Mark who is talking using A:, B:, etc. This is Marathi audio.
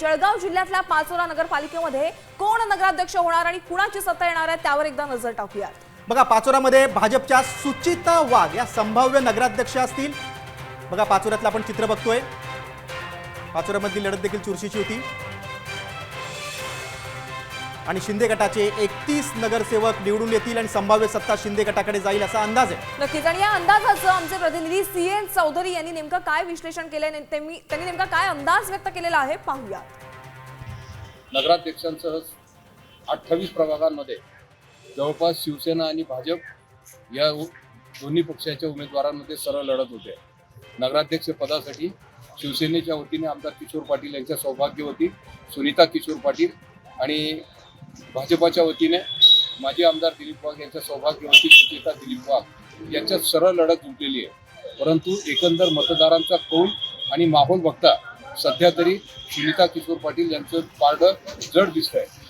A: जळगाव जिल्ह्यातल्या पाचोरा नगरपालिकेमध्ये कोण नगराध्यक्ष होणार आणि कुणाची सत्ता येणार आहे त्यावर एकदा नजर टाकूयात।
B: बघा, पाचोरामध्ये भाजपच्या सुचिता वाघ या संभाव्य नगराध्यक्ष असतील। बघा, पाचोऱ्यातलं आपण चित्र बघतोय। पाचोऱ्यामधली लढत देखील चुरशीची होती आणि शिंदे गटाचे 31 नगरसेवक निवडून येतील आणि संभाव्य सत्ता शिंदे गटाकडे जाईल असा अंदाज आहे।
A: नक्कीच, आणि या अंदाजाचं आमचे प्रतिनिधी सीएन चौधरी यांनी नेमकं काय विश्लेषण केलंय, त्यांनी नेमका काय अंदाज व्यक्त केलेला आहे पाहूया।
C: नगराध्यक्षांसह 28 प्रभागांमध्ये जवळपास शिवसेना आणि भाजप या दोन्ही पक्षाच्या उमेदवारांमध्ये सरळ लढत होते। नगराध्यक्ष पदासाठी शिवसेनेच्या वतीने आमदार किशोर पाटील यांच्या सौभाग्यवती सुनीता किशोर पाटील आणि भाजपाच्या वतीने माजी आमदार दिलीप वाघ यांच्या सौभाग्यवती सुचिता दिलीप वाघ यांच्यात सरळ लढत जुंपलेली आहे। परंतु एकंदर मतदारांचा कौल आणि माहोल बघता सध्या तरी सुनीता किशोर पाटील यांचं पारडं जड दिसत आहे।